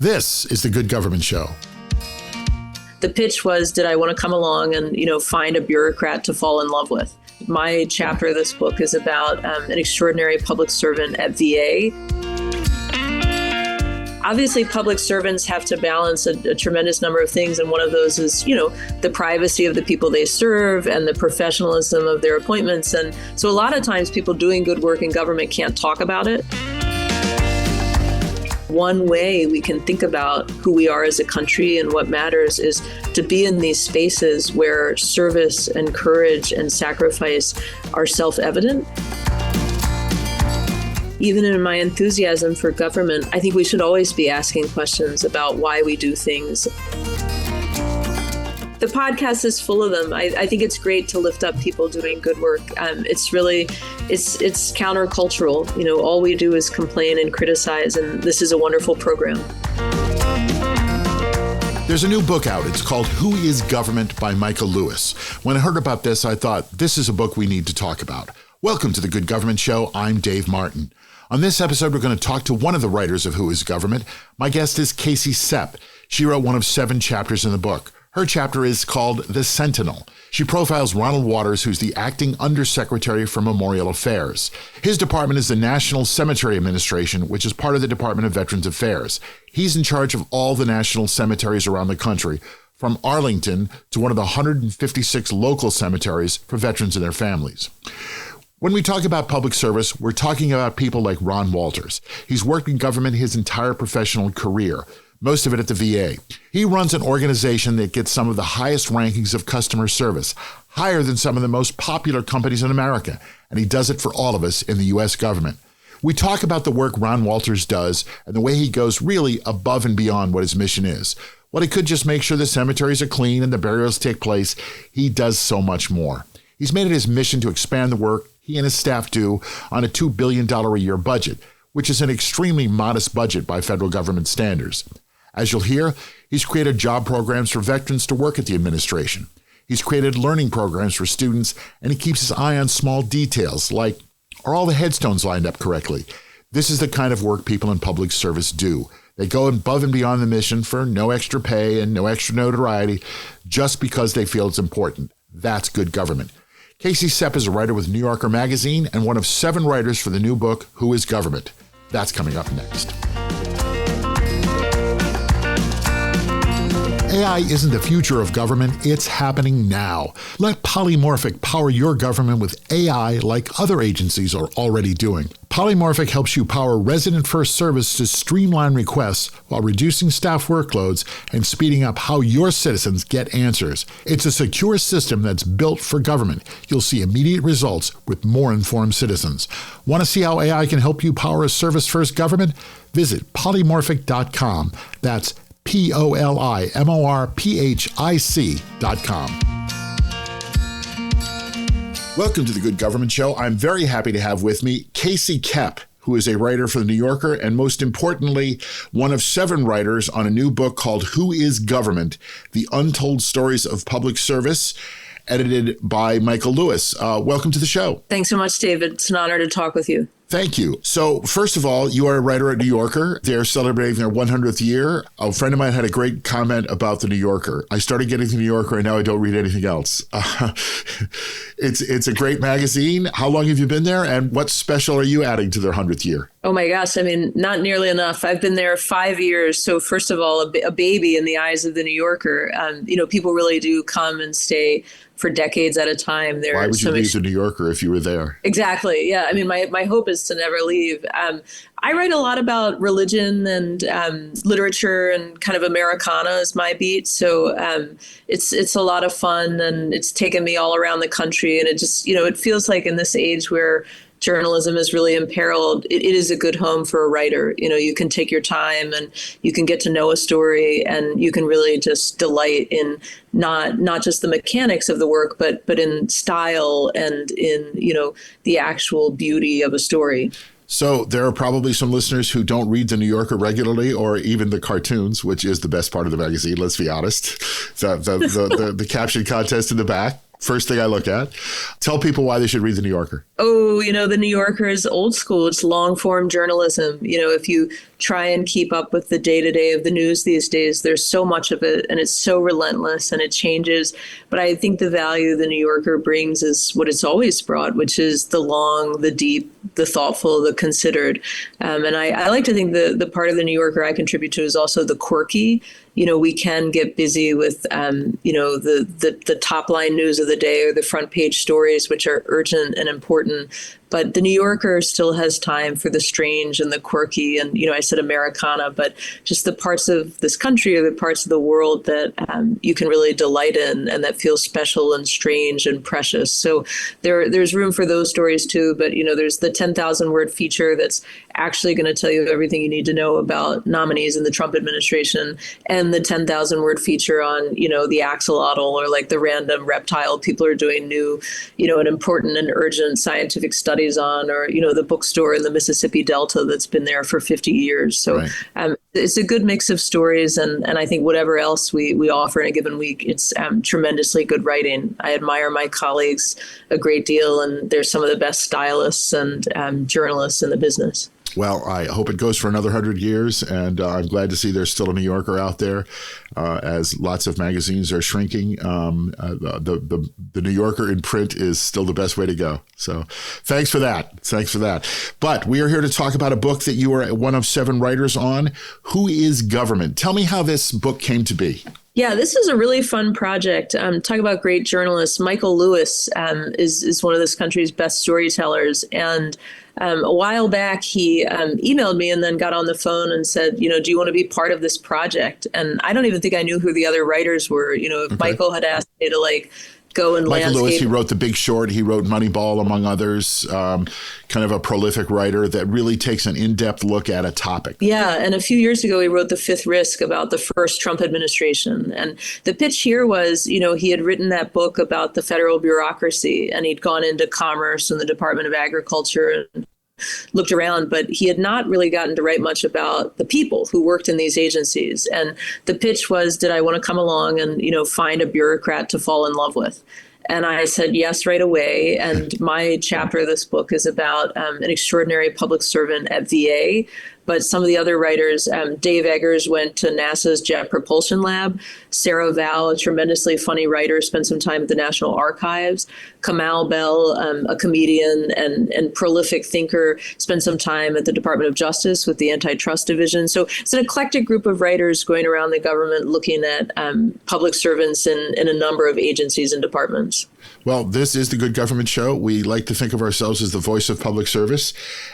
This is The Good Government Show. The pitch was, did I want to come along and, find a bureaucrat to fall in love with? My chapter of this book is about an extraordinary public servant at VA. Obviously, public servants have to balance a tremendous number of things, and one of those is, the privacy of the people they serve and the professionalism of their appointments. And so a lot of times people doing good work in government can't talk about it. One way we can think about who we are as a country and what matters is to be in these spaces where service and courage and sacrifice are self-evident. Even in my enthusiasm for government, I think we should always be asking questions about why we do things. The podcast is full of them. I think it's great to lift up people doing good work. It's countercultural. All we do is complain and criticize, and this is a wonderful program. There's a new book out. It's called Who is Government by Michael Lewis. When I heard about this, I thought, this is a book we need to talk about. Welcome to The Good Government Show. I'm Dave Martin. On this episode, we're going to talk to one of the writers of Who is Government. My guest is Casey Sepp. She wrote one of 7 chapters in the book. Her chapter is called The Sentinel. She profiles Ronald Waters, who's the acting undersecretary for Memorial Affairs. His department is the National Cemetery Administration, which is part of the Department of Veterans Affairs. He's in charge of all the national cemeteries around the country, from Arlington to one of the 156 local cemeteries for veterans and their families. When we talk about public service, we're talking about people like Ron Walters. He's worked in government his entire professional career, most of it at the VA. He runs an organization that gets some of the highest rankings of customer service, higher than some of the most popular companies in America, and he does it for all of us in the U.S. government. We talk about the work Ron Walters does and the way he goes really above and beyond what his mission is. While he could just make sure the cemeteries are clean and the burials take place, he does so much more. He's made it his mission to expand the work he and his staff do on a $2 billion a year budget, which is an extremely modest budget by federal government standards. As you'll hear, he's created job programs for veterans to work at the administration. He's created learning programs for students, and he keeps his eye on small details like, are all the headstones lined up correctly? This is the kind of work people in public service do. They go above and beyond the mission for no extra pay and no extra notoriety just because they feel it's important. That's good government. Casey Sepp is a writer with New Yorker magazine and one of 7 writers for the new book, Who is Government? That's coming up next. AI isn't the future of government, it's happening now. Let Polimorphic power your government with AI like other agencies are already doing. Polimorphic helps you power resident-first service to streamline requests while reducing staff workloads and speeding up how your citizens get answers. It's a secure system that's built for government. You'll see immediate results with more informed citizens. Want to see how AI can help you power a service-first government? Visit polymorphic.com. That's polymorphic.com. Welcome to The Good Government Show. I'm very happy to have with me Casey Sepp, who is a writer for the New Yorker and most importantly, one of 7 writers on a new book called Who is Government? The Untold Stories of Public Service, edited by Michael Lewis. Welcome to the show. Thanks so much, David. It's an honor to talk with you. Thank you. So first of all, you are a writer at New Yorker. They're celebrating their 100th year. A friend of mine had a great comment about the New Yorker. I started getting the New Yorker and now I don't read anything else. It's a great magazine. How long have you been there and what special are you adding to their 100th year? Oh my gosh. I mean, not nearly enough. I've been there 5 years. So first of all, a baby in the eyes of the New Yorker. People really do come and stay for decades at a time. Why would you leave the New Yorker if you were there? Exactly. Yeah. I mean, my hope is to never leave. I write a lot about religion and literature and kind of Americana is my beat. So it's a lot of fun and it's taken me all around the country. And it just, it feels like in this age where journalism is really imperiled, it is a good home for a writer. You can take your time and you can get to know a story and you can really just delight in not just the mechanics of the work, but in style and in, the actual beauty of a story. So there are probably some listeners who don't read the New Yorker regularly or even the cartoons, which is the best part of the magazine, let's be honest. The caption contest in the back. First thing I look at. Tell people why they should read The New Yorker. Oh, the New Yorker is old school. It's long form journalism. If you try and keep up with the day to day of the news these days, there's so much of it and it's so relentless and it changes. But I think the value the New Yorker brings is what it's always brought, which is the long, the deep, the thoughtful, the considered. And I like to think the part of the New Yorker I contribute to is also the quirky. We can get busy with, the top line news of the day or the front page stories, which are urgent and important. But the New Yorker still has time for the strange and the quirky. And, I said Americana, but just the parts of this country or the parts of the world that you can really delight in and that feel special and strange and precious. So there's room for those stories, too. But, there's the 10,000 word feature that's actually going to tell you everything you need to know about nominees in the Trump administration, and the 10,000 word feature on, the axolotl or like the random reptile people are doing new, an important and urgent scientific studies on, or, the bookstore in the Mississippi Delta that's been there for 50 years. So right. It's a good mix of stories. And I think whatever else we offer in a given week, it's tremendously good writing. I admire my colleagues a great deal, and they're some of the best stylists and journalists in the business. Well, I hope it goes for another 100 years, and I'm glad to see there's still a New Yorker out there, as lots of magazines are shrinking. The New Yorker in print is still the best way to go. So thanks for that. But we are here to talk about a book that you are one of 7 writers on. Who is Government? Tell me how this book came to be. Yeah, this is a really fun project. Talk about great journalists. Michael Lewis is one of this country's best storytellers. And a while back, he emailed me and then got on the phone and said, do you want to be part of this project? And I don't even think I knew who the other writers were. If Michael had asked me to go and Michael landscape. Lewis, he wrote The Big Short. He wrote Moneyball, among others. Kind of a prolific writer that really takes an in-depth look at a topic. Yeah, and a few years ago, he wrote The Fifth Risk about the first Trump administration. And the pitch here was, he had written that book about the federal bureaucracy, and he'd gone into commerce and the Department of Agriculture and looked around, but he had not really gotten to write much about the people who worked in these agencies. And the pitch was, did I want to come along and, find a bureaucrat to fall in love with? And I said yes right away. And my chapter of this book is about an extraordinary public servant at VA. But some of the other writers, Dave Eggers went to NASA's Jet Propulsion Lab. Sarah Val, a tremendously funny writer, spent some time at the National Archives. Kamal Bell, a comedian and prolific thinker, spent some time at the Department of Justice with the Antitrust Division. So it's an eclectic group of writers going around the government looking at public servants in a number of agencies and departments. Well, this is the Good Government Show. We like to think of ourselves as the voice of public service.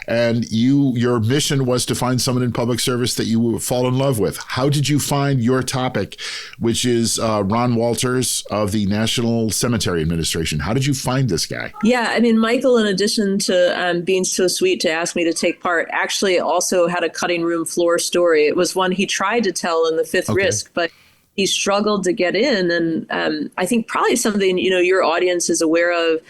And your mission was to find someone in public service that you would fall in love with. How did you find your topic, which is Ron Walters of the National Cemetery Administration? How did you find this guy? Yeah, Michael, in addition to being so sweet to ask me to take part, actually also had a cutting room floor story. It was one he tried to tell in The Fifth Risk, but he struggled to get in. And I think probably something, your audience is aware of.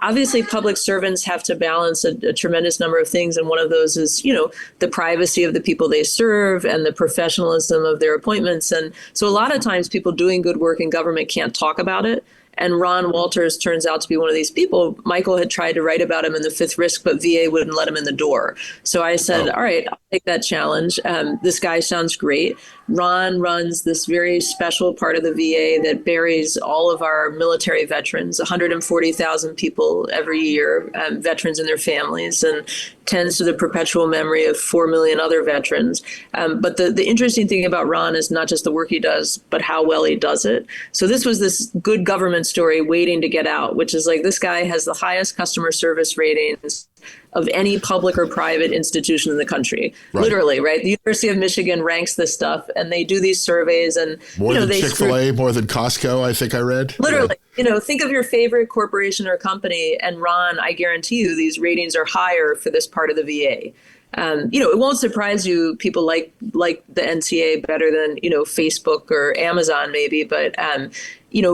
Obviously, public servants have to balance a tremendous number of things. And one of those is, the privacy of the people they serve and the professionalism of their appointments. And so a lot of times people doing good work in government can't talk about it. And Ron Walters turns out to be one of these people. Michael had tried to write about him in The Fifth Risk, but VA wouldn't let him in the door. So I said, all right, I'll take that challenge. This guy sounds great. Ron runs this very special part of the VA that buries all of our military veterans, 140,000 people every year, veterans and their families, and tends to the perpetual memory of 4 million other veterans. But the interesting thing about Ron is not just the work he does, but how well he does it. So this was this good government story waiting to get out, which is this guy has the highest customer service ratings of any public or private institution in the country. Right. Literally, right? The University of Michigan ranks this stuff, and they do these surveys. And more than Chick-fil-A, more than Costco, I think I read. Literally, think of your favorite corporation or company, and Ron, I guarantee you these ratings are higher for this part of the VA. It won't surprise you. People like the NCA better than, Facebook or Amazon maybe, but,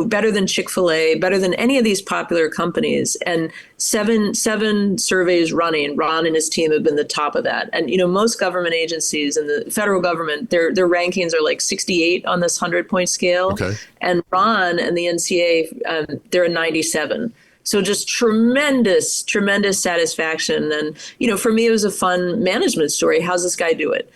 better than Chick-fil-A, better than any of these popular companies. And seven surveys running, Ron and his team have been the top of that. And, most government agencies and the federal government, their rankings are like 68 on this 100-point scale. Okay. And Ron and the NCA, they're a 97. So just tremendous satisfaction. And, for me, it was a fun management story. How's this guy do it?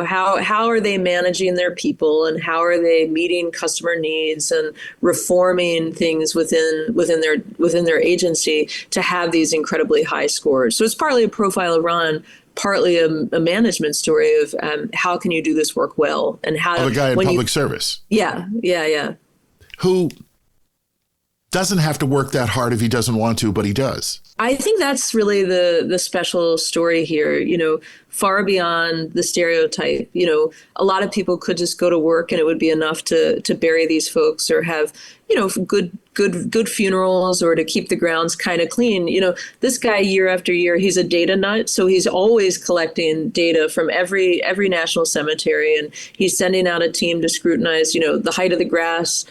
How are they managing their people, and how are they meeting customer needs and reforming things within their agency to have these incredibly high scores? So it's partly a profile of Ron, partly a management story of how can you do this work well, and how the guy in public service. Yeah. Who doesn't have to work that hard if he doesn't want to, but he does. I think that's really the special story here, far beyond the stereotype. A lot of people could just go to work and it would be enough to bury these folks or have, good funerals or to keep the grounds kind of clean. This guy, year after year, he's a data nut. So he's always collecting data from every national cemetery, and he's sending out a team to scrutinize, the height of the grass,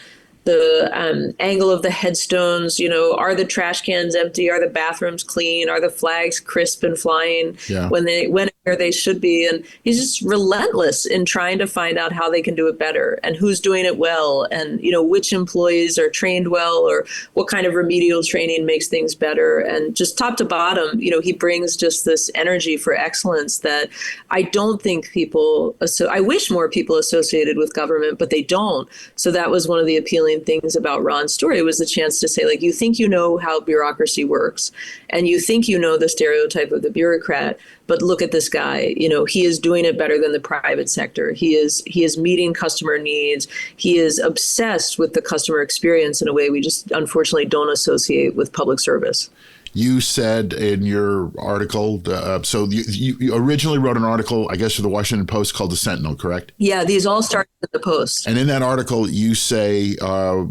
the angle of the headstones, are the trash cans empty? Are the bathrooms clean? Are the flags crisp and flying when they should be? And he's just relentless in trying to find out how they can do it better and who's doing it well, and, which employees are trained well, or what kind of remedial training makes things better. And just top to bottom, he brings just this energy for excellence that I don't think I wish more people associated with government, but they don't. So that was one of the appealing things about Ron's story, was the chance to say, you think how bureaucracy works, and you think the stereotype of the bureaucrat, but look at this guy. He is doing it better than the private sector. He is meeting customer needs. He is obsessed with the customer experience in a way we just unfortunately don't associate with public service. You said in your article, so you originally wrote an article, I guess, for the Washington Post called The Sentinel, correct? Yeah, these all started at the Post. And in that article, you say,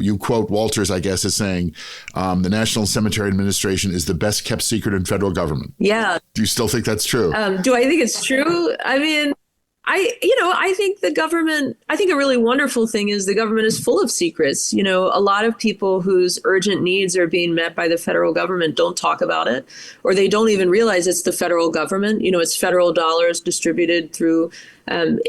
you quote Walters, I guess, as saying, the National Cemetery Administration is the best kept secret in federal government. Yeah. Do you still think that's true? Do I think it's true? I mean, I think a really wonderful thing is the government is full of secrets. A lot of people whose urgent needs are being met by the federal government don't talk about it, or they don't even realize it's the federal government. It's federal dollars distributed through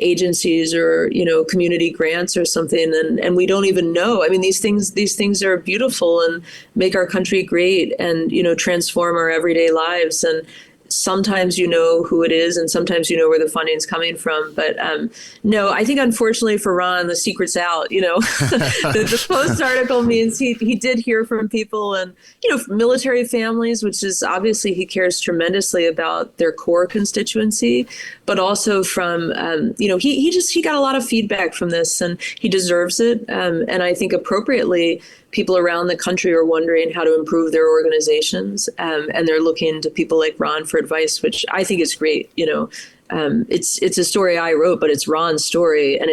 agencies or, community grants or something. And we don't even know. I mean, these things are beautiful and make our country great and, transform our everyday lives. And sometimes who it is, and sometimes where the funding's coming from. But no, I think unfortunately for Ron, the secret's out. The Post article means he did hear from people, and from military families, which is obviously he cares tremendously about their core constituency, but also from he got a lot of feedback from this, and he deserves it. And I think appropriately, people around the country are wondering how to improve their organizations, and they're looking to people like Ron for advice, which I think is great. It's a story I wrote, but it's Ron's story, and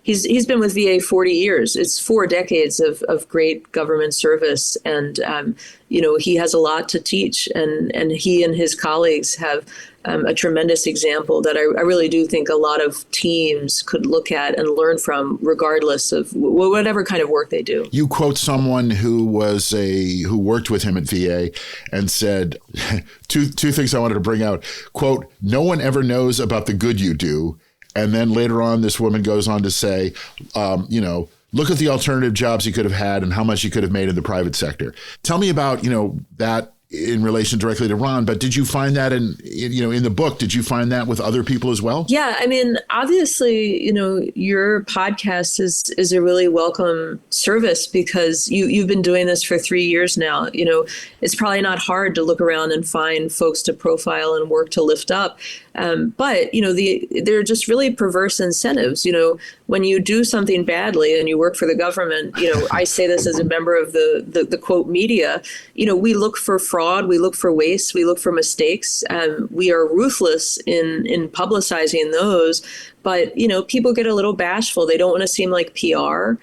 he's been with VA 40 years. It's 4 decades of great government service, and he has a lot to teach, and he and his colleagues have a tremendous example that I really do think a lot of teams could look at and learn from, regardless of whatever kind of work they do. You quote someone who worked with him at VA and said two things I wanted to bring out. Quote, "No one ever knows about the good you do." And then later on, this woman goes on to say, look at the alternative jobs you could have had and how much you could have made in the private sector. Tell me about, that in relation directly to Ron, but did you find that in the book, did you find that with other people as well? Yeah. I mean, obviously, your podcast is a really welcome service because you've been doing this for 3 years now. It's probably not hard to look around and find folks to profile and work to lift up. But, they're just really perverse incentives. When you do something badly and you work for the government, I say this as a member of the quote media, we look for fraud, we look for waste, we look for mistakes. We are ruthless in publicizing those. But, people get a little bashful. They don't want to seem like PR.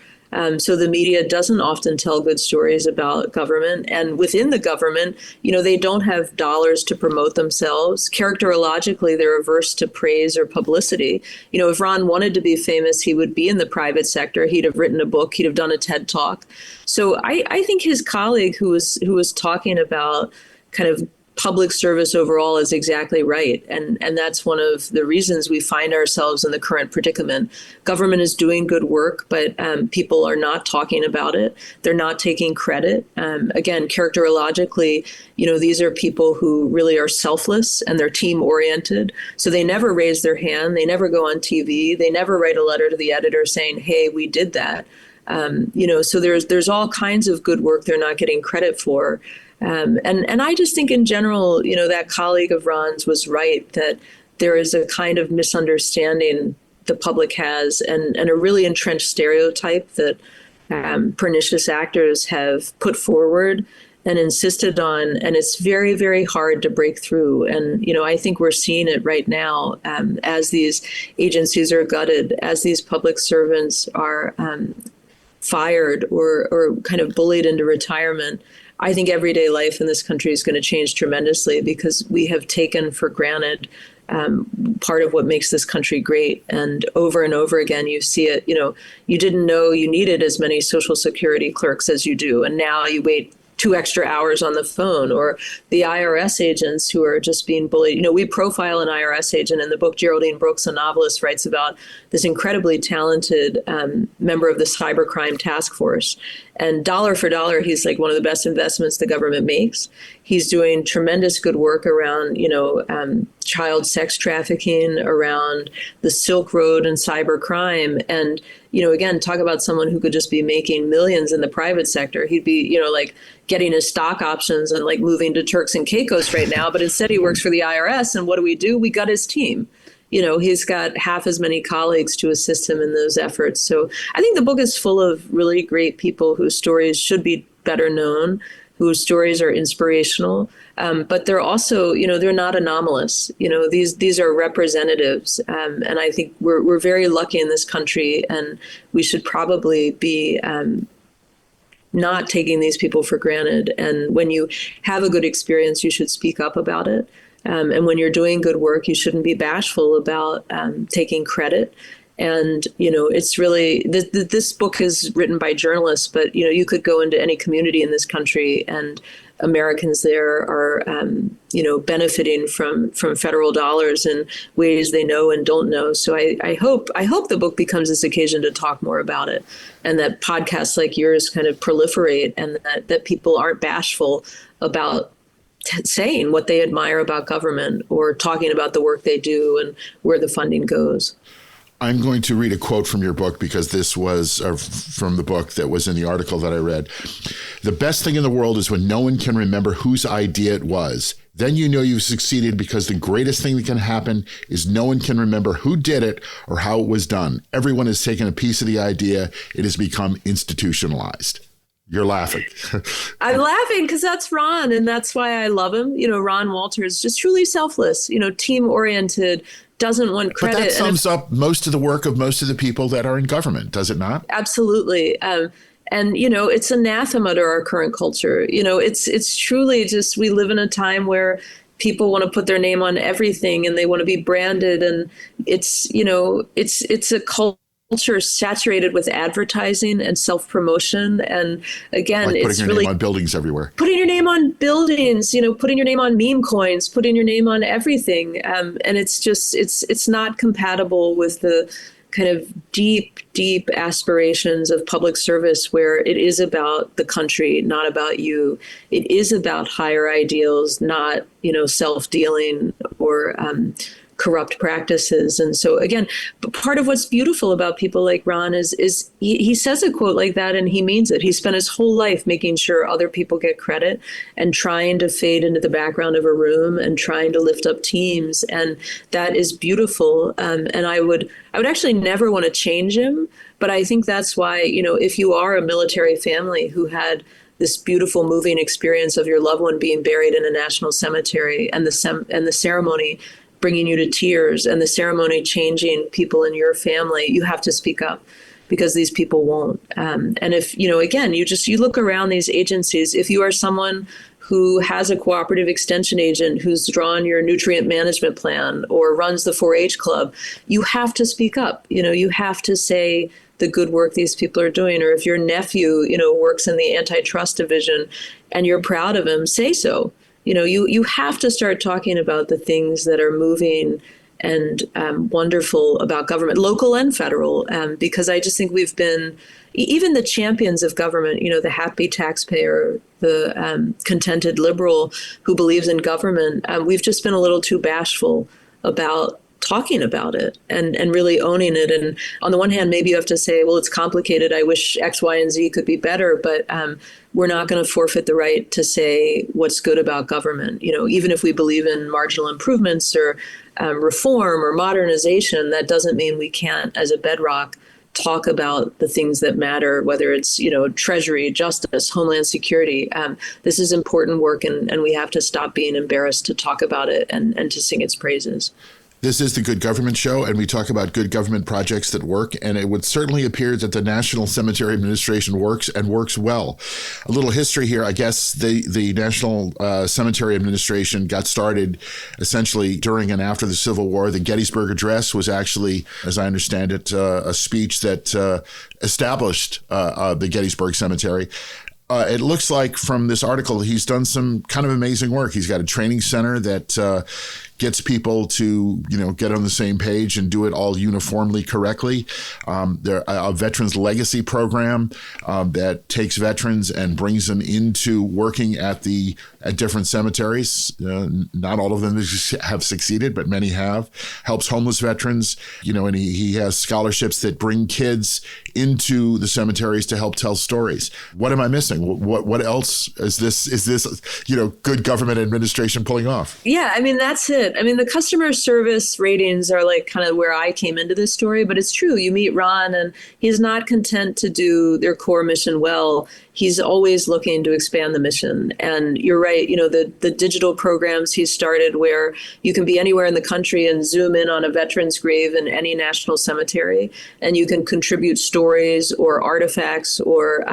So the media doesn't often tell good stories about government. And within the government, they don't have dollars to promote themselves. Characterologically, they're averse to praise or publicity. If Ron wanted to be famous, he would be in the private sector. He'd have written a book. He'd have done a TED Talk. So I think his colleague who was talking about kind of public service overall is exactly right. And that's one of the reasons we find ourselves in the current predicament. Government is doing good work, but people are not talking about it. They're not taking credit. Again, characterologically, these are people who really are selfless and they're team oriented. So they never raise their hand. They never go on TV. They never write a letter to the editor saying, hey, we did that. So there's all kinds of good work they're not getting credit for. And I just think in general, that colleague of Ron's was right that there is a kind of misunderstanding the public has and a really entrenched stereotype that pernicious actors have put forward and insisted on. And it's very, very hard to break through. And, I think we're seeing it right now as these agencies are gutted, as these public servants are fired or kind of bullied into retirement. I think everyday life in this country is going to change tremendously because we have taken for granted part of what makes this country great. And over again, you see it, you didn't know you needed as many Social Security clerks as you do. And now you wait 2 extra hours on the phone, or the IRS agents who are just being bullied. We profile an IRS agent in the book. Geraldine Brooks, a novelist, writes about this incredibly talented member of the cybercrime task force. And dollar for dollar, he's like one of the best investments the government makes. He's doing tremendous good work around, child sex trafficking, around the Silk Road and cybercrime. And, again, talk about someone who could just be making millions in the private sector. He'd be, like getting his stock options and like moving to Turks and Caicos right now. But instead he works for the IRS. And what do? We got his team. He's got half as many colleagues to assist him in those efforts. So I think the book is full of really great people whose stories should be better known, whose stories are inspirational. But they're also, they're not anomalous. These are representatives. And I think we're very lucky in this country, and we should probably be not taking these people for granted. And when you have a good experience, you should speak up about it. And when you're doing good work, you shouldn't be bashful about taking credit. And, it's really, this book is written by journalists, but, you could go into any community in this country and Americans there are, benefiting from federal dollars in ways they know and don't know. So I hope the book becomes this occasion to talk more about it, and that podcasts like yours kind of proliferate, and that people aren't bashful about saying what they admire about government or talking about the work they do and where the funding goes. I'm going to read a quote from your book because this was from the book that was in the article that I read. The best thing in the world is when no one can remember whose idea it was. Then you know you've succeeded, because the greatest thing that can happen is no one can remember who did it or how it was done. Everyone has taken a piece of the idea. It has become institutionalized. You're laughing. I'm laughing because that's Ron, and that's why I love him. Ron Walters, just truly selfless, team oriented, doesn't want credit. But that sums up most of the work of most of the people that are in government, does it not? Absolutely. And, it's anathema to our current culture. It's truly just, we live in a time where people want to put their name on everything and they want to be branded. And it's a culture saturated with advertising and self-promotion. And again, like it's putting your name on buildings everywhere. Putting your name on buildings, putting your name on meme coins, putting your name on everything. And it's just, it's not compatible with the kind of deep aspirations of public service, where it is about the country, not about you. It is about higher ideals, not, self-dealing or corrupt practices. And so again, part of what's beautiful about people like Ron is he says a quote like that and he means it. He spent his whole life making sure other people get credit and trying to fade into the background of a room and trying to lift up teams. And that is beautiful. And I would actually never want to change him. But I think that's why, if you are a military family who had this beautiful, moving experience of your loved one being buried in a national cemetery, and the ceremony bringing you to tears, and the ceremony changing people in your family, you have to speak up. because these people won't. And if, again, you look around these agencies, if you are someone who has a cooperative extension agent who's drawn your nutrient management plan or runs the 4-H club, you have to speak up. You have to say the good work these people are doing. Or if your nephew, works in the antitrust division and you're proud of him, say so. You have to start talking about the things that are moving and wonderful about government, local and federal, because I just think we've been, even the champions of government, the happy taxpayer, the contented liberal who believes in government, we've just been a little too bashful about talking about it and really owning it. And on the one hand, maybe you have to say, well, it's complicated. I wish X, Y, and Z could be better, but we're not going to forfeit the right to say what's good about government. Even if we believe in marginal improvements or reform or modernization, that doesn't mean we can't, as a bedrock, talk about the things that matter, whether it's, Treasury, justice, Homeland Security. This is important work, and we have to stop being embarrassed to talk about it and to sing its praises. This is the Good Government Show, and we talk about good government projects that work, and it would certainly appear that the National Cemetery Administration works and works well. A little history here. I guess the National Cemetery Administration got started essentially during and after the Civil War. The Gettysburg Address was actually, as I understand it, a speech that established the Gettysburg Cemetery. It looks like from this article, he's done some kind of amazing work. He's got a training center that gets people to, get on the same page and do it all uniformly correctly. There a veterans legacy program that takes veterans and brings them into working at different cemeteries. Not all of them have succeeded, but many have. Helps homeless veterans, and he has scholarships that bring kids into the cemeteries to help tell stories. What am I missing? What else is this? Is this good government administration pulling off? Yeah, that's it. The customer service ratings are like kind of where I came into this story, but it's true. You meet Ron and he's not content to do their core mission well. He's always looking to expand the mission. And you're right, the digital programs he started where you can be anywhere in the country and zoom in on a veteran's grave in any national cemetery, and you can contribute stories or artifacts or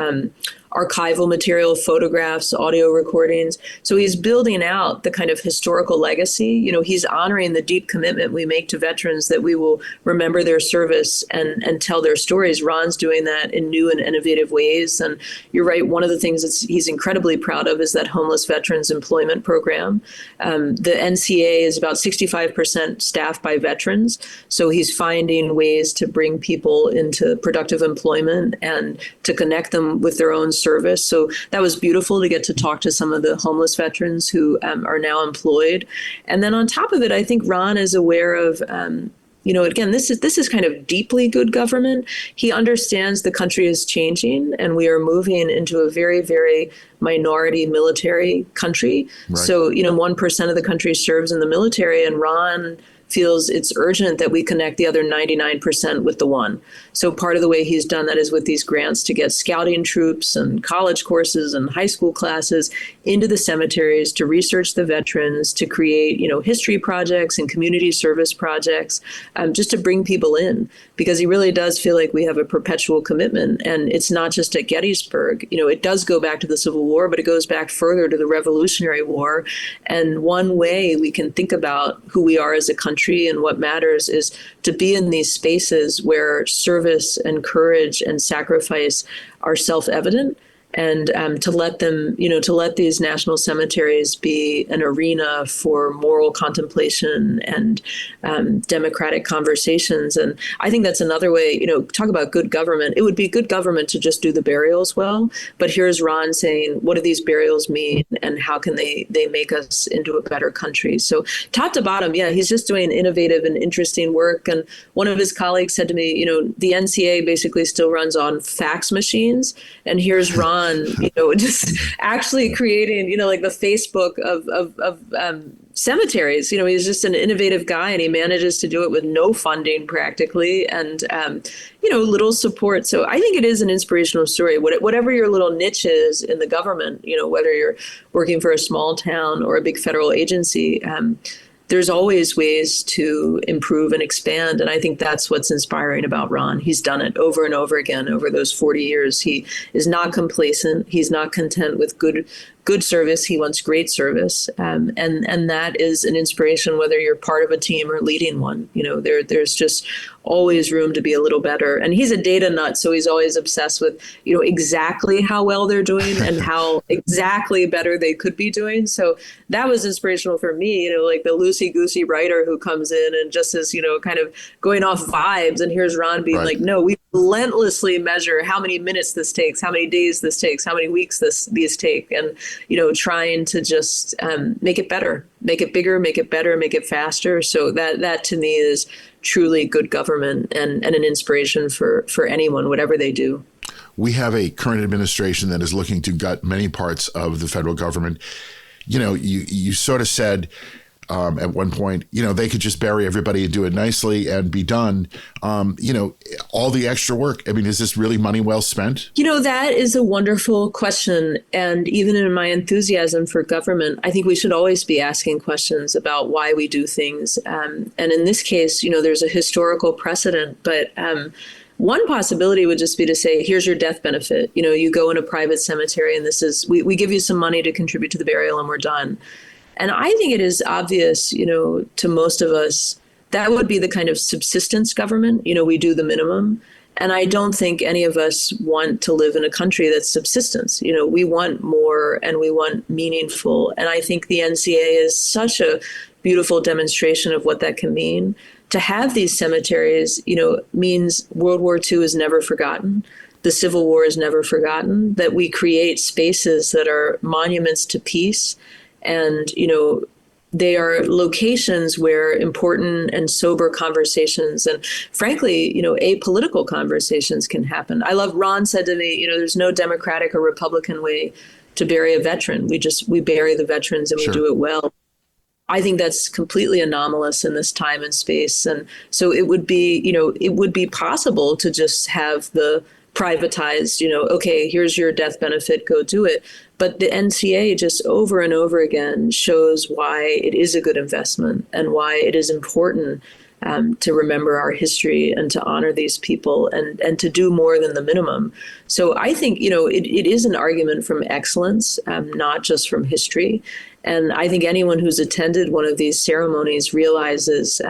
archival material, photographs, audio recordings. So he's building out the kind of historical legacy. He's honoring the deep commitment we make to veterans that we will remember their service and tell their stories. Ron's doing that in new and innovative ways. And you're right, one of the things that he's incredibly proud of is that homeless veterans employment program. The NCA is about 65% staffed by veterans. So he's finding ways to bring people into productive employment and to connect them with their own service. So that was beautiful to get to talk to some of the homeless veterans who are now employed. And then on top of it, I think Ron is aware of, again, this is kind of deeply good government. He understands the country is changing and we are moving into a very, very minority military country. Right. So, 1% of the country serves in the military, and Ron feels it's urgent that we connect the other 99% with the one. So part of the way he's done that is with these grants to get scouting troops and college courses and high school classes into the cemeteries to research the veterans, to create, history projects and community service projects, just to bring people in, because he really does feel like we have a perpetual commitment. And it's not just at Gettysburg. It does go back to the Civil War, but it goes back further to the Revolutionary War. And one way we can think about who we are as a country and what matters is to be in these spaces where service and courage and sacrifice are self-evident, and to let them, to let these national cemeteries be an arena for moral contemplation and democratic conversations. And I think that's another way, talk about good government. It would be good government to just do the burials well. But here's Ron saying, what do these burials mean and how can they make us into a better country? So top to bottom, yeah, he's just doing innovative and interesting work. And one of his colleagues said to me, the NCA basically still runs on fax machines. And here's Ron, just actually creating, like the Facebook of cemeteries. He's just an innovative guy, and he manages to do it with no funding practically, and little support. So I think it is an inspirational story. Whatever your little niche is in the government, whether you're working for a small town or a big federal agency, there's always ways to improve and expand. And I think that's what's inspiring about Ron. He's done it over and over again over those 40 years. He is not complacent. He's not content with good service. He wants great service. And that is an inspiration, whether you're part of a team or leading one. There's just always room to be a little better. And he's a data nut, so he's always obsessed with, exactly how well they're doing and how exactly better they could be doing. So that was inspirational for me, like the loosey-goosey writer who comes in and just is, kind of going off vibes. And here's Ron being like, no, we relentlessly measure how many minutes this takes, how many days this takes, how many weeks these take, and trying to just make it better, make it bigger, make it better, make it faster. So that to me is truly good government and an inspiration for anyone, whatever they do. We have a current administration that is looking to gut many parts of the federal government. You sort of said at one point, they could just bury everybody and do it nicely and be done. All the extra work. I mean, is this really money well spent? That is a wonderful question. And even in my enthusiasm for government, I think we should always be asking questions about why we do things. And in this case, there's a historical precedent, but one possibility would just be to say, here's your death benefit. You go in a private cemetery and we give you some money to contribute to the burial and we're done. And I think it is obvious, to most of us, that would be the kind of subsistence government. We do the minimum. And I don't think any of us want to live in a country that's subsistence. We want more and we want meaningful. And I think the NCA is such a beautiful demonstration of what that can mean. To have these cemeteries, means World War II is never forgotten. The Civil War is never forgotten, that we create spaces that are monuments to peace. And, they are locations where important and sober conversations and, frankly, apolitical conversations can happen. I love, Ron said to me, there's no Democratic or Republican way to bury a veteran. We bury the veterans and we do it well. I think that's completely anomalous in this time and space. And so it would be possible to just have the privatized, okay, here's your death benefit, go do it. But the NCA just over and over again shows why it is a good investment and why it is important to remember our history and to honor these people and to do more than the minimum. So I think, it is an argument from excellence, not just from history. And I think anyone who's attended one of these ceremonies realizes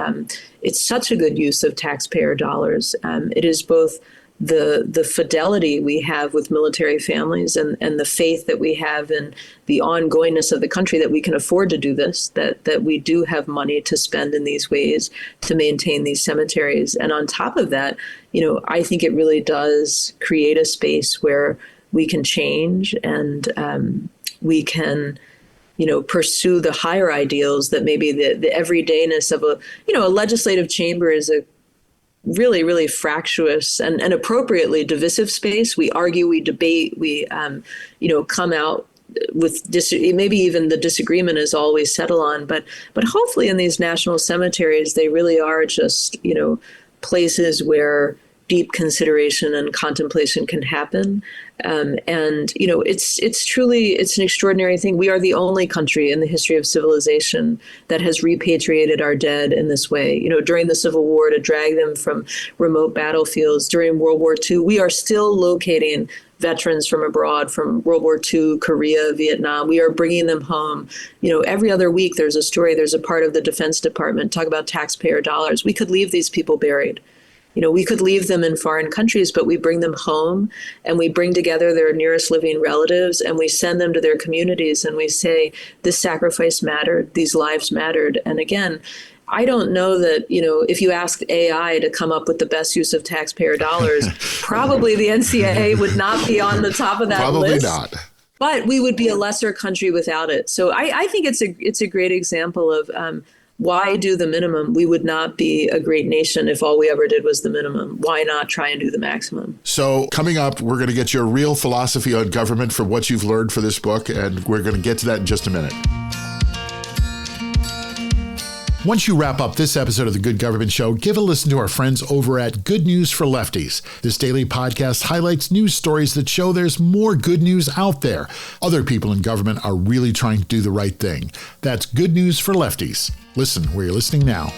it's such a good use of taxpayer dollars. It is both the fidelity we have with military families and the faith that we have in the ongoingness of the country that we can afford to do this, that we do have money to spend in these ways to maintain these cemeteries. And on top of that, I think it really does create a space where we can change and we can pursue the higher ideals that maybe the everydayness of a legislative chamber is a really, really fractious and appropriately divisive space. We argue, we debate, we, come out with maybe even the disagreement is all we settle on. But hopefully in these national cemeteries, they really are just, places where deep consideration and contemplation can happen. It's truly an extraordinary thing. We are the only country in the history of civilization that has repatriated our dead in this way. During the Civil War, to drag them from remote battlefields. During World War II, we are still locating veterans from abroad, from World War II, Korea, Vietnam. We are bringing them home. Every other week there's a story, there's a part of the Defense Department talk about taxpayer dollars. We could leave these people buried. We could leave them in foreign countries, but we bring them home and we bring together their nearest living relatives and we send them to their communities and we say, this sacrifice mattered, these lives mattered. And again, I don't know that, if you asked AI to come up with the best use of taxpayer dollars, probably the NCAA would not be on the top of that list. Probably not. But we would be a lesser country without it. So I think it's a great example of why do the minimum? We would not be a great nation if all we ever did was the minimum. Why not try and do the maximum? So coming up, we're going to get your real philosophy on government from what you've learned for this book, and we're going to get to that in just a minute. Once you wrap up this episode of The Good Government Show, give a listen to our friends over at Good News for Lefties. This daily podcast highlights news stories that show there's more good news out there. Other people in government are really trying to do the right thing. That's Good News for Lefties. Listen where you're listening now.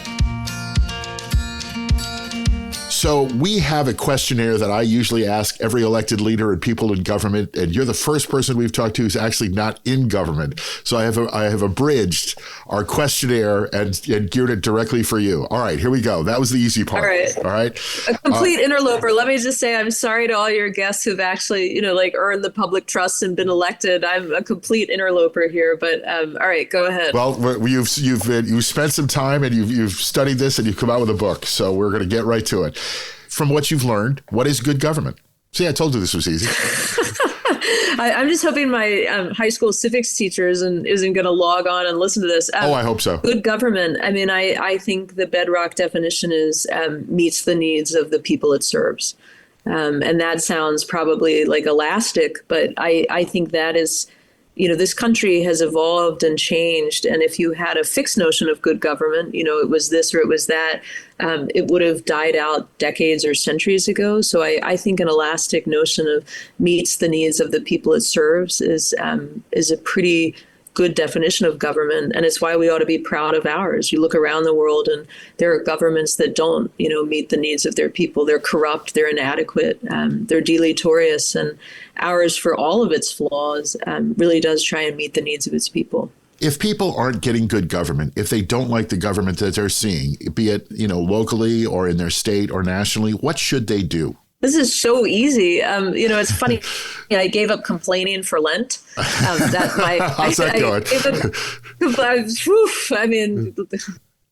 So we have a questionnaire that I usually ask every elected leader and people in government, and you're the first person we've talked to who's actually not in government. So I have abridged our questionnaire and geared it directly for you. All right, here we go. That was the easy part. All right. A complete interloper. Let me just say I'm sorry to all your guests who've actually, earned the public trust and been elected. I'm a complete interloper here, but all right, go ahead. Well, you've spent some time and you've studied this and you've come out with a book. So we're going to get right to it. From what you've learned, what is good government? See, I told you this was easy. I'm just hoping my high school civics teacher isn't going to log on and listen to this. I hope so. Good government. I mean, I think the bedrock definition is meets the needs of the people it serves. And that sounds probably like elastic, but I think that is, this country has evolved and changed. And if you had a fixed notion of good government, it was this or it was that, it would have died out decades or centuries ago. So I think an elastic notion of meets the needs of the people it serves is a pretty good definition of government. And it's why we ought to be proud of ours. You look around the world and there are governments that don't, meet the needs of their people. They're corrupt, they're inadequate, they're deleterious. And ours, for all of its flaws, really does try and meet the needs of its people. If people aren't getting good government, if they don't like the government that they're seeing, be it, locally or in their state or nationally, what should they do? This is so easy. It's funny. I gave up complaining for Lent. How's that going?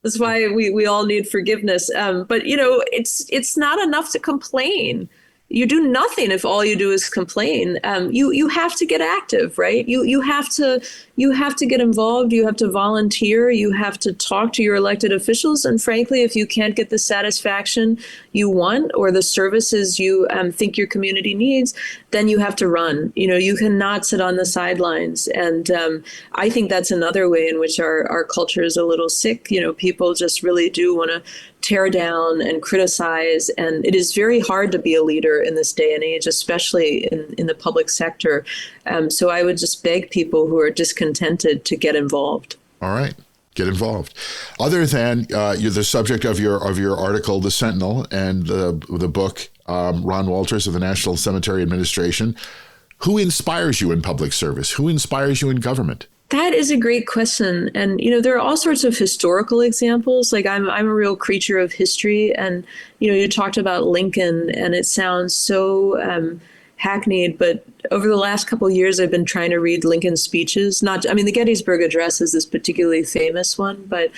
That's why we all need forgiveness. But it's not enough to complain. You do nothing if all you do is complain. You have to get active, right? You have to get involved. You have to volunteer. You have to talk to your elected officials. And frankly, if you can't get the satisfaction you want or the services you think your community needs, then you have to run. You cannot sit on the sidelines. And I think that's another way in which our culture is a little sick. People just really do want to tear down and criticize. And it is very hard to be a leader in this day and age, especially in the public sector. So I would just beg people who are discontented to get involved. All right. Get involved. Other than you're the subject of your article, The Sentinel, and the book, Ron Walters of the National Cemetery Administration, who inspires you in public service? Who inspires you in government? That is a great question. And, there are all sorts of historical examples. Like I'm a real creature of history. And, you talked about Lincoln and it sounds so hackneyed, but over the last couple of years, I've been trying to read Lincoln's speeches. The Gettysburg Address is this particularly famous one, but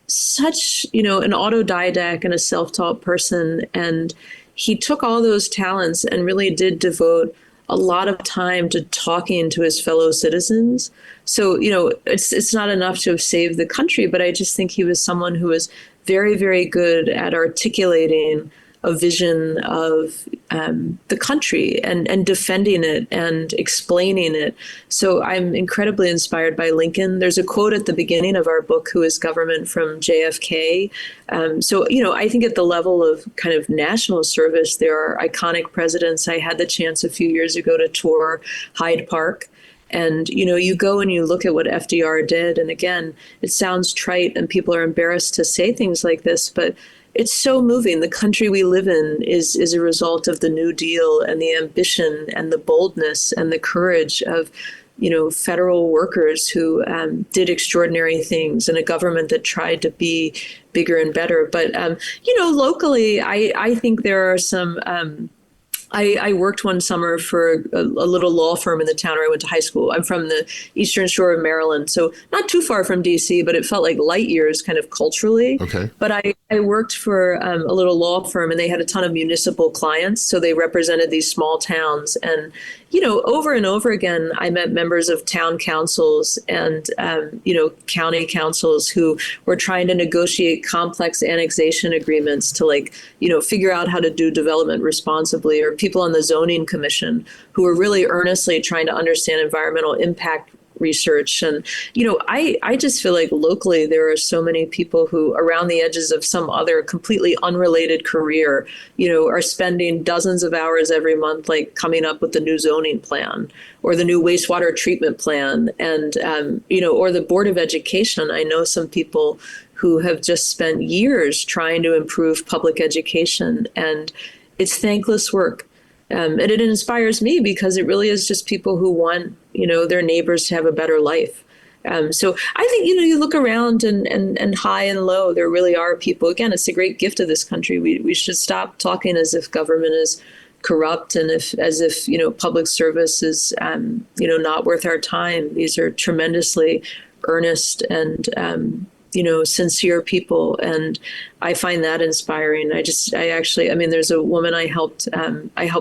such, an autodidact and a self-taught person. And he took all those talents and really did devote a lot of time to talking to his fellow citizens. So, it's not enough to have saved the country, but I just think he was someone who was very, very good at articulating a vision of the country and defending it and explaining it. So I'm incredibly inspired by Lincoln. There's a quote at the beginning of our book, Who is Government, from JFK. I think at the level of kind of national service, there are iconic presidents. I had the chance a few years ago to tour Hyde Park. And, you go and you look at what FDR did. And again, it sounds trite and people are embarrassed to say things like this, but it's so moving. The country we live in is a result of the New Deal and the ambition and the boldness and the courage of, federal workers who did extraordinary things in a government that tried to be bigger and better. But, locally, I think there are some I worked one summer for a little law firm in the town where I went to high school. I'm from the Eastern Shore of Maryland, so not too far from DC, but it felt like light years kind of culturally. Okay. But I worked for a little law firm, and they had a ton of municipal clients, so they represented these small towns. And, over and over again, I met members of town councils and, county councils who were trying to negotiate complex annexation agreements to figure out how to do development responsibly, or people on the zoning commission who were really earnestly trying to understand environmental impact research. And, I just feel like locally there are so many people who around the edges of some other completely unrelated career, are spending dozens of hours every month, like coming up with the new zoning plan or the new wastewater treatment plan. And, or the Board of Education. I know some people who have just spent years trying to improve public education, and it's thankless work. And it inspires me because it really is just people who want, their neighbors to have a better life. So I think, you look around and high and low, there really are people. Again, it's a great gift of this country. We should stop talking as if government is corrupt and as if public service is, not worth our time. These are tremendously earnest and, sincere people. And I find that inspiring. There's a woman I helped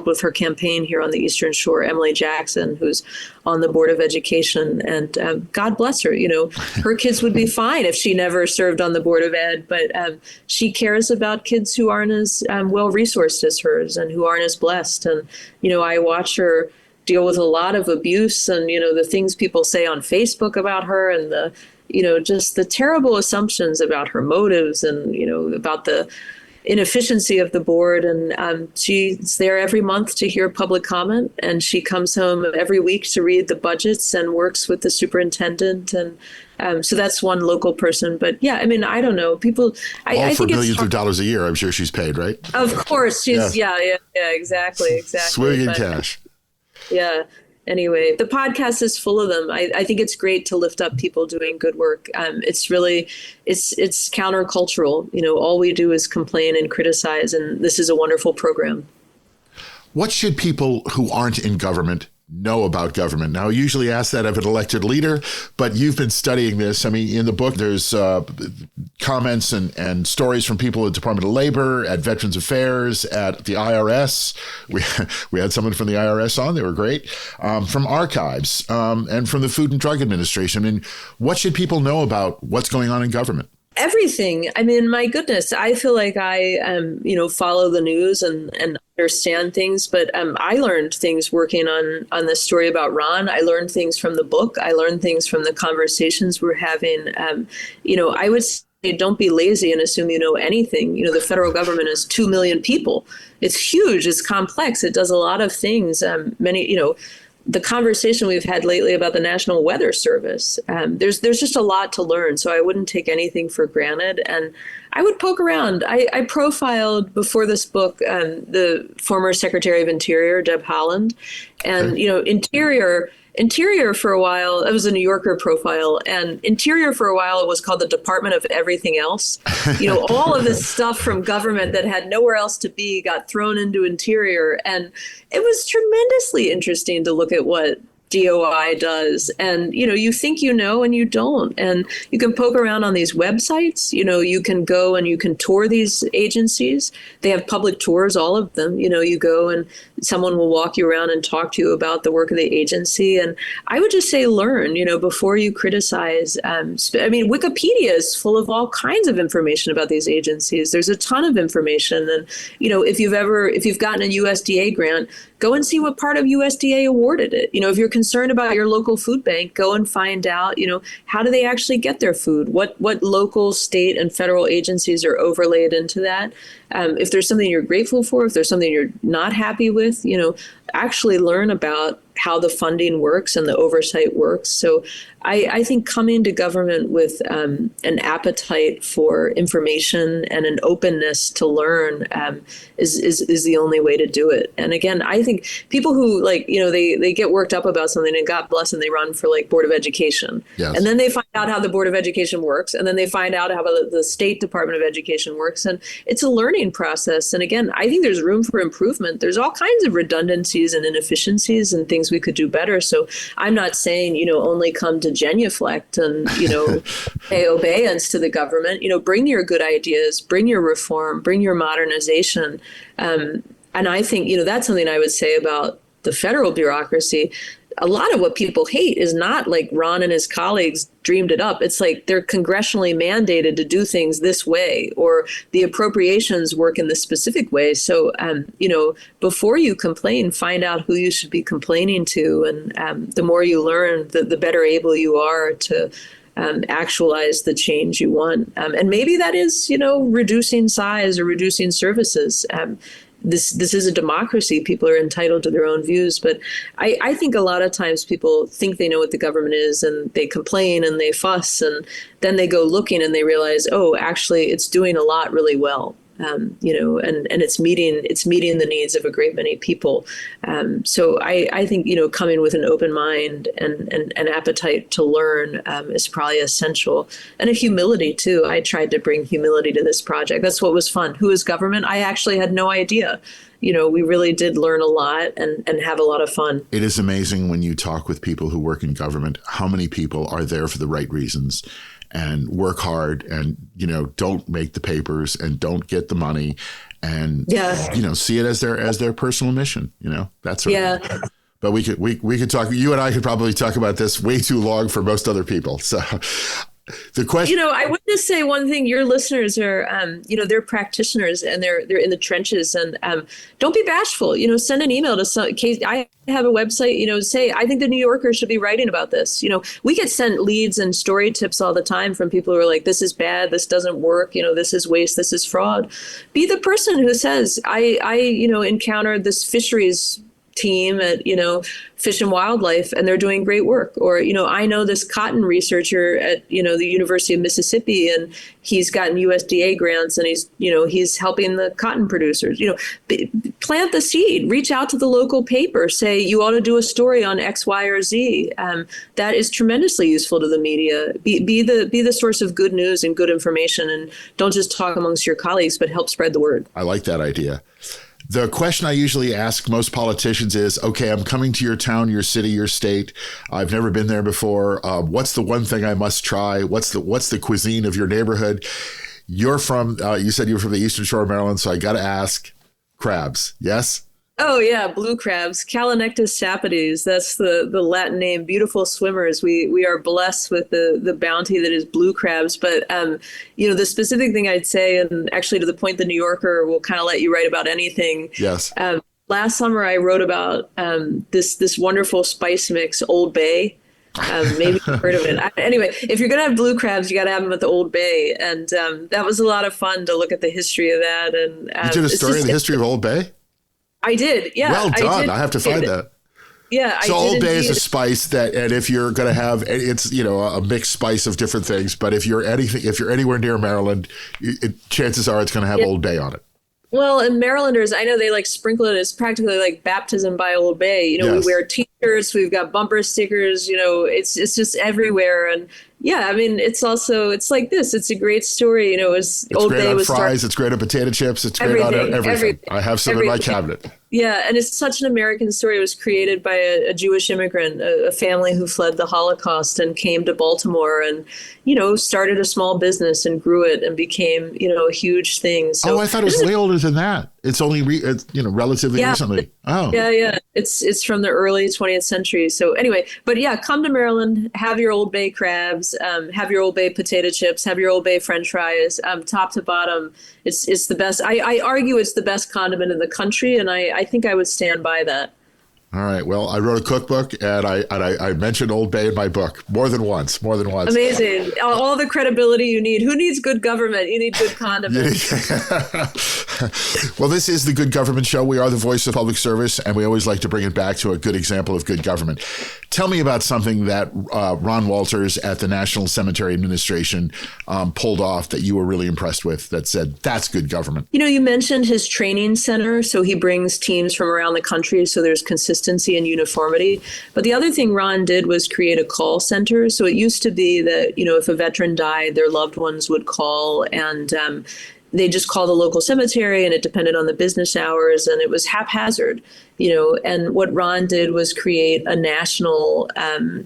with her campaign here on the Eastern Shore, Emily Jackson, who's on the Board of Education, and God bless her. Her kids would be fine if she never served on the Board of Ed, but she cares about kids who aren't as well-resourced as hers and who aren't as blessed. And, I watch her deal with a lot of abuse and, the things people say on Facebook about her and just the terrible assumptions about her motives and, about the inefficiency of the board. And she's there every month to hear public comment. And she comes home every week to read the budgets and works with the superintendent. And so that's one local person. But yeah, I don't know. People, I for think millions of dollars a year, I'm sure she's paid, right? Of course. She's, yeah, exactly. Swimming in cash. Yeah. Anyway, the podcast is full of them. I think it's great to lift up people doing good work. It's really, it's countercultural. All we do is complain and criticize, and this is a wonderful program. What should people who aren't in government know about government? Now, I usually ask that of an elected leader, but you've been studying this. In the book, there's comments and stories from people at the Department of Labor, at Veterans Affairs, at the IRS. We had someone from the IRS on. They were great. From archives and from the Food and Drug Administration. What should people know about what's going on in government? Everything. My goodness, I feel like I, follow the news and understand things, but I learned things working on this story about Ron. I learned things from the book. I learned things from the conversations we're having. I would say don't be lazy and assume you know anything. The federal government is 2 million people. It's huge. It's complex. It does a lot of things. The conversation we've had lately about the National Weather Service, there's just a lot to learn. So I wouldn't take anything for granted. And I would poke around. I profiled before this book the former Secretary of Interior, Deb Haaland. And, Interior for a while, it was a New Yorker profile, and Interior for a while, it was called the Department of Everything Else. All of this stuff from government that had nowhere else to be got thrown into Interior. And it was tremendously interesting to look at what DOI does. And, you think and you don't. And you can poke around on these websites. You can go and you can tour these agencies. They have public tours, all of them. You go and someone will walk you around and talk to you about the work of the agency. And I would just say learn, before you criticize. Wikipedia is full of all kinds of information about these agencies. There's a ton of information. And, if you've gotten a USDA grant, go and see what part of USDA awarded it. If you're concerned about your local food bank, go and find out, how do they actually get their food? What local, state, and federal agencies are overlaid into that? If there's something you're grateful for, if there's something you're not happy with, actually learn about how the funding works and the oversight works. So I think coming to government with an appetite for information and an openness to learn is the only way to do it. And again, I think people who they get worked up about something, and God bless them, they run for Board of Education. Yes. And then they find out how the Board of Education works. And then they find out how the State Department of Education works. And it's a learning process. And again, I think there's room for improvement. There's all kinds of redundancies and inefficiencies and things we could do better. So I'm not saying, only come to genuflect and, pay obeisance to the government. Bring your good ideas, bring your reform, bring your modernization. And I think, that's something I would say about the federal bureaucracy. a lot of what people hate is not like Ron and his colleagues dreamed it up. It's like they're congressionally mandated to do things this way, or the appropriations work in this specific way. So, before you complain, find out who you should be complaining to. And the more you learn, the better able you are to actualize the change you want. And maybe that is, reducing size or reducing services. This is a democracy. People are entitled to their own views. But I think a lot of times people think they know what the government is, and they complain and they fuss, and then they go looking and they realize, oh, actually, it's doing a lot really well. And it's meeting the needs of a great many people. So I think, coming with an open mind and an appetite to learn is probably essential. And a humility, too. I tried to bring humility to this project. That's what was fun. Who is government? I actually had no idea. We really did learn a lot and have a lot of fun. It is amazing when you talk with people who work in government, how many people are there for the right reasons and work hard and, don't make the papers and don't get the money and, see it as their personal mission, that's right. Yeah. But we could talk, you and I could probably talk about this way too long for most other people. So the question, I would just say one thing. Your listeners are, they're practitioners and they're in the trenches, and don't be bashful. Send an email to some case. I have a website. Say, I think the New Yorker should be writing about this. We get sent leads and story tips all the time from people who are like, this is bad, this doesn't work. This is waste, this is fraud. Be the person who says, I encountered this fisheries team at, Fish and Wildlife, and they're doing great work. Or, I know this cotton researcher at, the University of Mississippi, and he's gotten USDA grants, and he's helping the cotton producers. Plant the seed, reach out to the local paper, say you ought to do a story on X, Y, or Z. That is tremendously useful to the media. Be the source of good news and good information, and don't just talk amongst your colleagues, but help spread the word. I like that idea. The question I usually ask most politicians is, okay, I'm coming to your town, your city, your state. I've never been there before. What's the one thing I must try? What's the cuisine of your neighborhood? You said you were from the Eastern Shore of Maryland, so I got to ask, crabs, yes? Oh, yeah, blue crabs, Calonectus sapides. That's the Latin name, beautiful swimmers. We are blessed with the bounty that is blue crabs. But, the specific thing I'd say, and actually to the point the New Yorker will kind of let you write about anything. Yes. Last summer, I wrote about this wonderful spice mix, Old Bay. Maybe you've heard of it. Anyway, if you're going to have blue crabs, you got to have them at the Old Bay. And that was a lot of fun to look at the history of that. And you did a story of the history of Old Bay? I did, yeah. Well done. I have to find that. Yeah. So Old Bay is a spice that, and if you're going to have, it's a mixed spice of different things. But if you're anywhere near Maryland, chances are it's going to have Old Bay on it. Well, and Marylanders, I know they sprinkle it. It's practically like baptism by Old Bay. Yes. We wear T-shirts, we've got bumper stickers. It's just everywhere. And yeah, I mean, it's like this. It's a great story. It's Old Bay on fries. It's great on potato chips. It's great on everything. I have some in my cabinet. Yeah, and it's such an American story. It was created by a Jewish immigrant, a family who fled the Holocaust and came to Baltimore and, started a small business and grew it and became, a huge thing. So, I thought it was way older than that. It's only, relatively recently. Oh. Yeah. It's from the early 20th century. So anyway, but yeah, come to Maryland, have your Old Bay crabs, have your Old Bay potato chips, have your Old Bay French fries, top to bottom. It's the best. I argue it's the best condiment in the country, and I think I would stand by that. All right. Well, I wrote a cookbook, and I mentioned Old Bay in my book more than once. Amazing. All the credibility you need. Who needs good government? You need good condiments. Well, this is the Good Government Show. We are the voice of public service, and we always like to bring it back to a good example of good government. Tell me about something that Ron Walters at the National Cemetery Administration pulled off that you were really impressed with, that said, that's good government. You mentioned his training center. So he brings teams from around the country, so there's consistency and uniformity. But the other thing Ron did was create a call center. So it used to be that, if a veteran died, their loved ones would call, and they just call the local cemetery, and it depended on the business hours, and it was haphazard, and what Ron did was create a national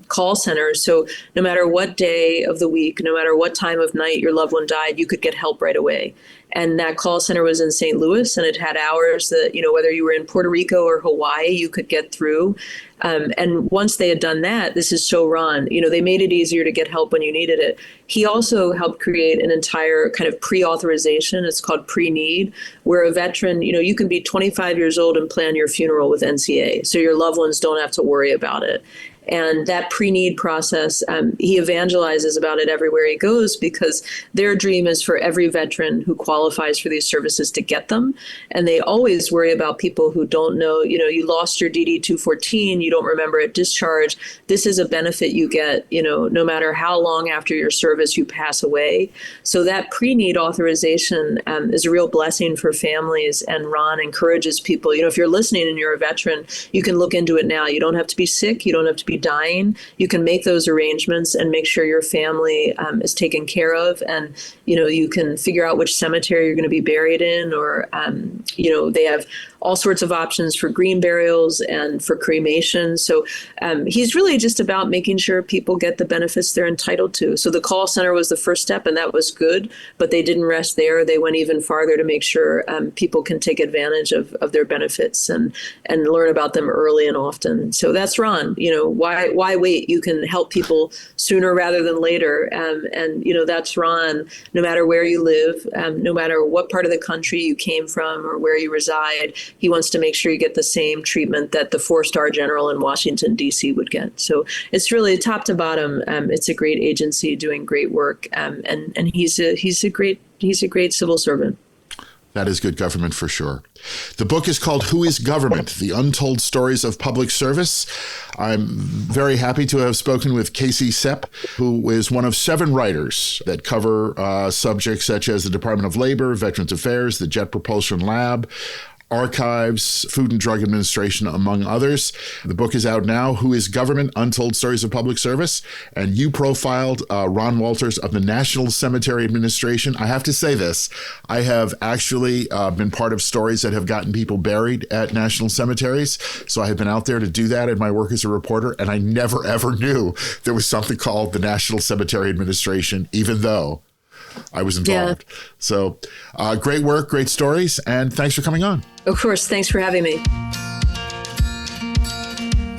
call center. So no matter what day of the week, no matter what time of night your loved one died, you could get help right away. And that call center was in St. Louis, and it had hours that, whether you were in Puerto Rico or Hawaii, you could get through. And once they had done that, this is so Ron, they made it easier to get help when you needed it. He also helped create an entire kind of pre-authorization. It's called pre-need, where a veteran, you can be 25 years old and plan your funeral with NCA. So your loved ones don't have to worry about it. And that pre-need process, he evangelizes about it everywhere he goes, because their dream is for every veteran who qualifies for these services to get them. And they always worry about people who don't know, you lost your DD-214, you don't remember at discharge. This is a benefit you get, no matter how long after your service you pass away. So that pre-need authorization is a real blessing for families. And Ron encourages people, if you're listening and you're a veteran, you can look into it now. You don't have to be sick. You don't have to be dying. You can make those arrangements and make sure your family is taken care of. And, you can figure out which cemetery you're going to be buried in, or, they have all sorts of options for green burials and for cremation. So he's really just about making sure people get the benefits they're entitled to. So the call center was the first step, and that was good, but they didn't rest there. They went even farther to make sure people can take advantage of their benefits and learn about them early and often. So that's Ron. Why wait? You can help people sooner rather than later. And that's Ron, no matter where you live, no matter what part of the country you came from or where you reside. He wants to make sure you get the same treatment that the 4-star general in Washington, D.C. would get. So it's really top to bottom. It's a great agency doing great work. And he's a great civil servant. That is good government for sure. The book is called Who is Government? The Untold Stories of Public Service. I'm very happy to have spoken with Casey Sepp, who is one of 7 writers that cover subjects such as the Department of Labor, Veterans Affairs, the Jet Propulsion Lab, Archives, Food and Drug Administration, among others. The book is out now, Who is Government? Untold Stories of Public Service. And you profiled Ron Walters of the National Cemetery Administration. I have to say this, I have actually been part of stories that have gotten people buried at national cemeteries. So I have been out there to do that in my work as a reporter, and I never, ever knew there was something called the National Cemetery Administration, even though I was involved. Yeah. So great work, great stories, and thanks for coming on. Of course. Thanks for having me.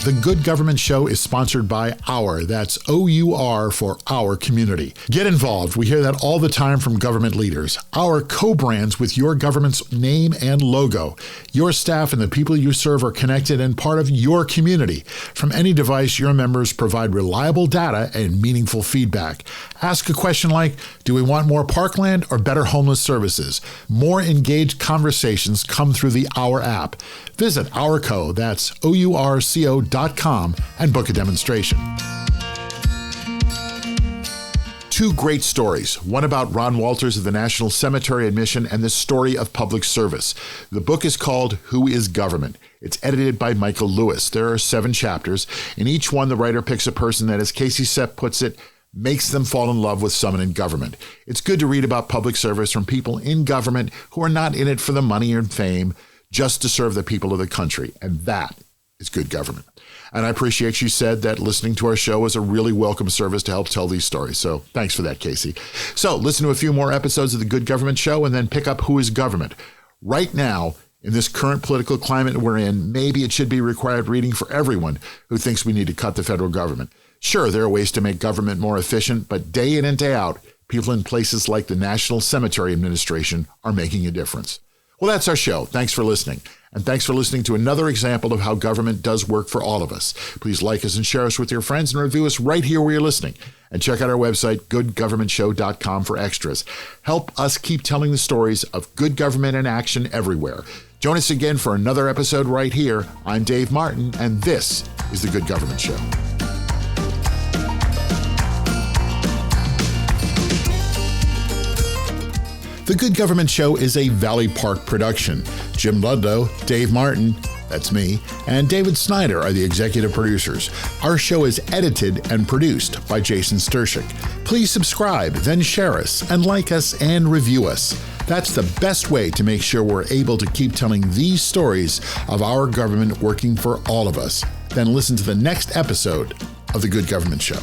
The Good Government Show is sponsored by Our. That's OUR for Our Community. Get involved. We hear that all the time from government leaders. Our co-brands with your government's name and logo. Your staff and the people you serve are connected and part of your community. From any device, your members provide reliable data and meaningful feedback. Ask a question like, do we want more parkland or better homeless services? More engaged conversations come through the Our app. Visit Ourco, that's OURCO.com, and book a demonstration. 2 great stories, one about Ron Walters of the National Cemetery Admission and the story of public service. The book is called Who is Government? It's edited by Michael Lewis. There are 7 chapters. In each one, the writer picks a person that, as Casey Sepp puts it, makes them fall in love with someone in government. It's good to read about public service from people in government who are not in it for the money or fame, just to serve the people of the country. And that is good government. And I appreciate you said that listening to our show is a really welcome service to help tell these stories. So thanks for that, Casey. So listen to a few more episodes of the Good Government Show and then pick up Who is Government. Right now, in this current political climate we're in, maybe it should be required reading for everyone who thinks we need to cut the federal government. Sure, there are ways to make government more efficient, but day in and day out, people in places like the National Cemetery Administration are making a difference. Well, that's our show. Thanks for listening. And thanks for listening to another example of how government does work for all of us. Please like us and share us with your friends and review us right here where you're listening. And check out our website, goodgovernmentshow.com, for extras. Help us keep telling the stories of good government in action everywhere. Join us again for another episode right here. I'm Dave Martin, and this is The Good Government Show. The Good Government Show is a Valley Park production. Jim Ludlow, Dave Martin, that's me, and David Snyder are the executive producers. Our show is edited and produced by Jason Stershic. Please subscribe, then share us, and like us and review us. That's the best way to make sure we're able to keep telling these stories of our government working for all of us. Then listen to the next episode of The Good Government Show.